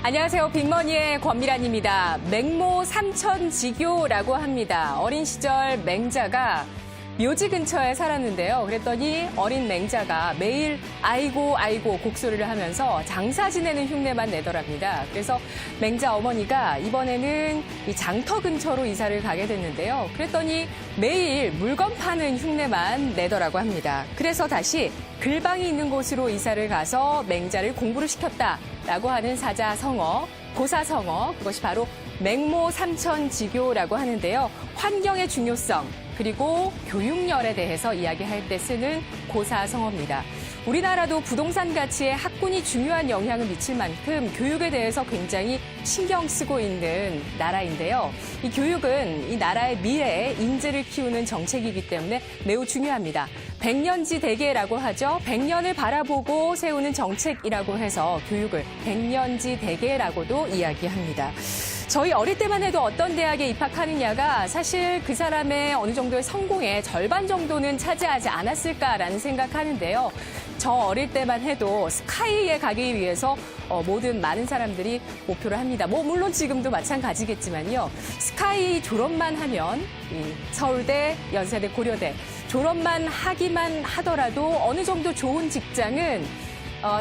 안녕하세요. 빅머니의 권미란입니다. 맹모 삼천지교라고 합니다. 어린 시절 맹자가 묘지 근처에 살았는데요. 그랬더니 어린 맹자가 매일 아이고 아이고 곡소리를 하면서 장사 지내는 흉내만 내더랍니다. 그래서 맹자 어머니가 이번에는 이 장터 근처로 이사를 가게 됐는데요. 그랬더니 매일 물건 파는 흉내만 내더라고 합니다. 그래서 다시 글방이 있는 곳으로 이사를 가서 맹자를 공부를 시켰다라고 하는 사자성어, 고사성어, 그것이 바로 맹모 삼천지교라고 하는데요. 환경의 중요성, 그리고 교육열에 대해서 이야기할 때 쓰는 고사성어입니다. 우리나라도 부동산 가치에 학군이 중요한 영향을 미칠 만큼 교육에 대해서 굉장히 신경 쓰고 있는 나라인데요. 이 교육은 이 나라의 미래에 인재를 키우는 정책이기 때문에 매우 중요합니다. 백년지 대계라고 하죠. 100년을 바라보고 세우는 정책이라고 해서 교육을 백년지 대계라고도 이야기합니다. 저희 어릴 때만 해도 어떤 대학에 입학하느냐가 사실 그 사람의 어느 정도의 성공의 절반 정도는 차지하지 않았을까라는 생각하는데요. 저 어릴 때만 해도 스카이에 가기 위해서 모든 많은 사람들이 목표를 합니다. 물론 지금도 마찬가지겠지만요. 스카이 졸업만 하면 서울대, 연세대, 고려대 졸업만 하기만 하더라도 어느 정도 좋은 직장은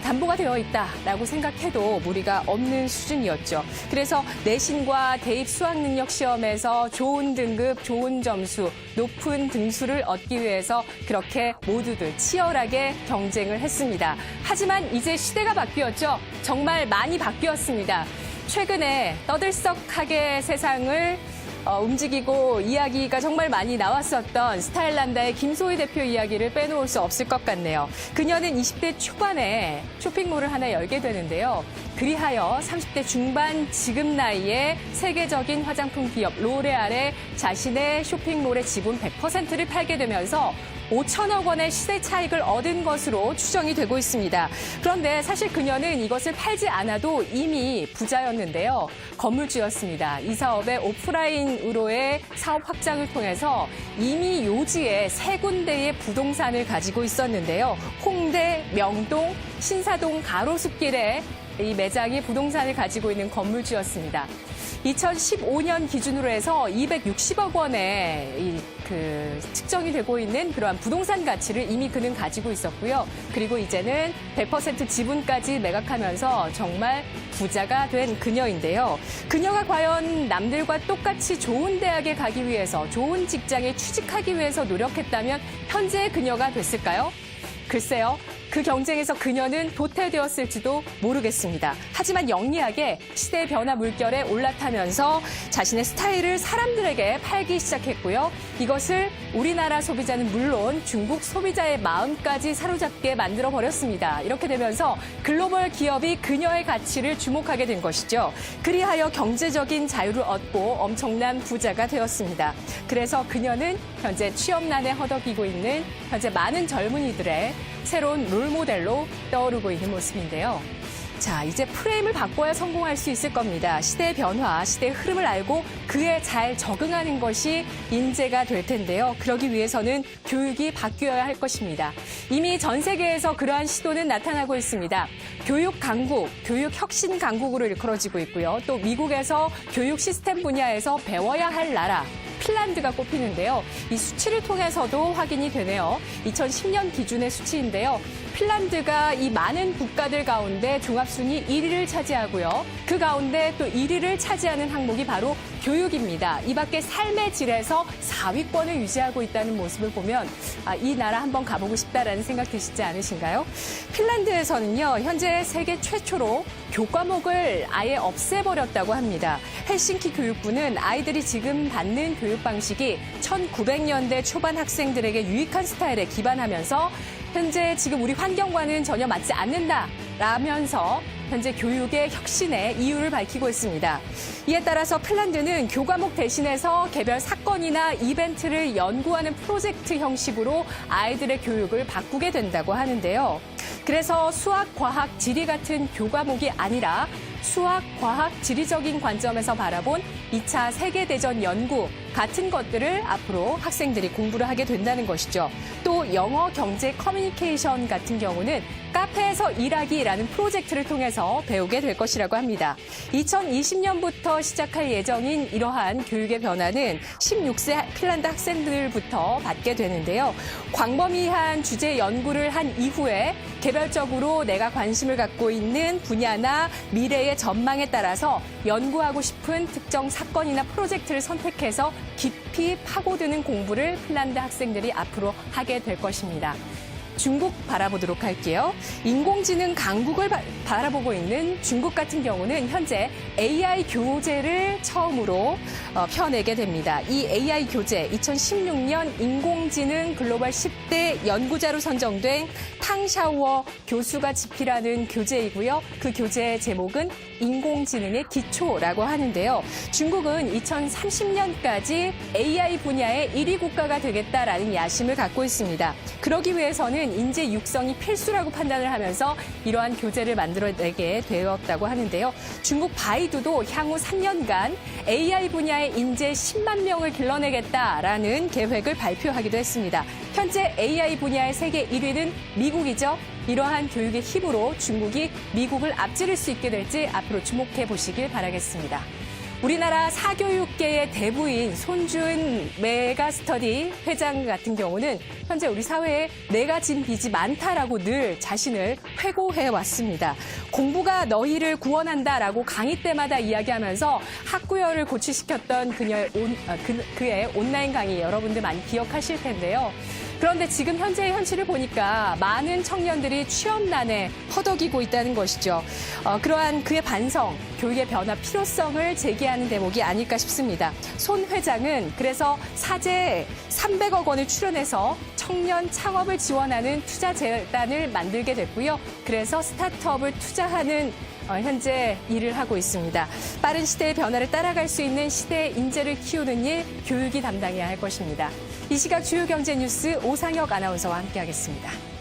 담보가 되어 있다라고 생각해도 무리가 없는 수준이었죠. 그래서 내신과 대입 수학능력 시험에서 좋은 등급, 좋은 점수, 높은 등수를 얻기 위해서 그렇게 모두들 치열하게 경쟁을 했습니다. 하지만 이제 시대가 바뀌었죠. 정말 많이 바뀌었습니다. 최근에 떠들썩하게 세상을 움직이고 이야기가 정말 많이 나왔었던 스타일란다의 김소희 대표 이야기를 빼놓을 수 없을 것 같네요. 그녀는 20대 초반에 쇼핑몰을 하나 열게 되는데요. 그리하여 30대 중반 지금 나이에 세계적인 화장품 기업 로레알에 자신의 쇼핑몰의 지분 100%를 팔게 되면서 5천억 원의 시세 차익을 얻은 것으로 추정이 되고 있습니다. 그런데 사실 그녀는 이것을 팔지 않아도 이미 부자였는데요. 건물주였습니다. 이 사업의 오프라인으로의 사업 확장을 통해서 이미 요지에 3군데의 부동산을 가지고 있었는데요. 홍대, 명동, 신사동 가로수길에 이 매장이 부동산을 가지고 있는 건물주였습니다. 2015년 기준으로 해서 260억 원의 측정이 되고 있는 그러한 부동산 가치를 이미 그는 가지고 있었고요. 그리고 이제는 100% 지분까지 매각하면서 정말 부자가 된 그녀인데요. 그녀가 과연 남들과 똑같이 좋은 대학에 가기 위해서, 좋은 직장에 취직하기 위해서 노력했다면 현재의 그녀가 됐을까요? 글쎄요. 그 경쟁에서 그녀는 도태되었을지도 모르겠습니다. 하지만 영리하게 시대의 변화 물결에 올라타면서 자신의 스타일을 사람들에게 팔기 시작했고요. 이것을 우리나라 소비자는 물론 중국 소비자의 마음까지 사로잡게 만들어버렸습니다. 이렇게 되면서 글로벌 기업이 그녀의 가치를 주목하게 된 것이죠. 그리하여 경제적인 자유를 얻고 엄청난 부자가 되었습니다. 그래서 그녀는 현재 취업난에 허덕이고 있는 현재 많은 젊은이들의 새로운 롤모델로 떠오르고 있는 모습인데요. 자, 이제 프레임을 바꿔야 성공할 수 있을 겁니다. 시대의 변화, 시대의 흐름을 알고 그에 잘 적응하는 것이 인재가 될 텐데요. 그러기 위해서는 교육이 바뀌어야 할 것입니다. 이미 전 세계에서 그러한 시도는 나타나고 있습니다. 교육 강국, 교육 혁신 강국으로 일컬어지고 있고요. 또 미국에서 교육 시스템 분야에서 배워야 할 나라, 핀란드가 꼽히는데요. 이 수치를 통해서도 확인이 되네요. 2010년 기준의 수치인데요. 핀란드가 이 많은 국가들 가운데 종합순위 1위를 차지하고요. 그 가운데 또 1위를 차지하는 항목이 바로 교육입니다. 이 밖에 삶의 질에서 4위권을 유지하고 있다는 모습을 보면 이 나라 한번 가보고 싶다라는 생각 드시지 않으신가요? 핀란드에서는요, 현재 세계 최초로 교과목을 아예 없애버렸다고 합니다. 헬싱키 교육부는 아이들이 지금 받는 교육 방식이 1900년대 초반 학생들에게 유익한 스타일에 기반하면서 현재 지금 우리 환경과는 전혀 맞지 않는다라면서 현재 교육의 혁신의 이유를 밝히고 있습니다. 이에 따라서 핀란드는 교과목 대신해서 개별 사건이나 이벤트를 연구하는 프로젝트 형식으로 아이들의 교육을 바꾸게 된다고 하는데요. 그래서 수학, 과학, 지리 같은 교과목이 아니라 수학, 과학, 지리적인 관점에서 바라본 2차 세계대전 연구 같은 것들을 앞으로 학생들이 공부를 하게 된다는 것이죠. 또 영어, 경제, 커뮤니케이션 같은 경우는 카페에서 현장에서 일하기라는 프로젝트를 통해서 배우게 될 것이라고 합니다. 2020년부터 시작할 예정인 이러한 교육의 변화는 16세 핀란드 학생들부터 받게 되는데요. 광범위한 주제 연구를 한 이후에 개별적으로 내가 관심을 갖고 있는 분야나 미래의 전망에 따라서 연구하고 싶은 특정 사건이나 프로젝트를 선택해서 깊이 파고드는 공부를 핀란드 학생들이 앞으로 하게 될 것입니다. 중국 바라보도록 할게요. 인공지능 강국을 바라보고 있는 중국 같은 경우는 현재 AI 교재를 처음으로 펴내게 됩니다. 이 AI 교재 2016년 인공지능 글로벌 10대 연구자로 선정된 탕샤워 교수가 집필하는 교재이고요. 그 교재의 제목은 인공지능의 기초라고 하는데요. 중국은 2030년까지 AI 분야의 1위 국가가 되겠다라는 야심을 갖고 있습니다. 그러기 위해서는 인재 육성이 필수라고 판단을 하면서 이러한 교재를 만들어내게 되었다고 하는데요. 중국 바이두도 향후 3년간 AI 분야의 인재 10만 명을 길러내겠다라는 계획을 발표하기도 했습니다. 현재 AI 분야의 세계 1위는 미국이죠. 이러한 교육의 힘으로 중국이 미국을 앞지를 수 있게 될지 앞으로 주목해 보시길 바라겠습니다. 우리나라 사교육계의 대부인 손준 메가스터디 회장 같은 경우는 현재 우리 사회에 내가 진 빚이 많다라고 늘 자신을 회고해 왔습니다. 공부가 너희를 구원한다라고 강의 때마다 이야기하면서 학구열을 고취시켰던 그의 온라인 강의 여러분들 많이 기억하실 텐데요. 그런데 지금 현재의 현실을 보니까 많은 청년들이 취업난에 허덕이고 있다는 것이죠. 그러한 그의 반성, 교육의 변화 필요성을 제기하는 대목이 아닐까 싶습니다. 손 회장은 그래서 사제에 300억 원을 출연해서 청년 창업을 지원하는 투자재단을 만들게 됐고요. 그래서 스타트업을 투자하는 현재 일을 하고 있습니다. 빠른 시대의 변화를 따라갈 수 있는 시대의 인재를 키우는 일, 교육이 담당해야 할 것입니다. 이 시각 주요 경제 뉴스 오상혁 아나운서와 함께하겠습니다.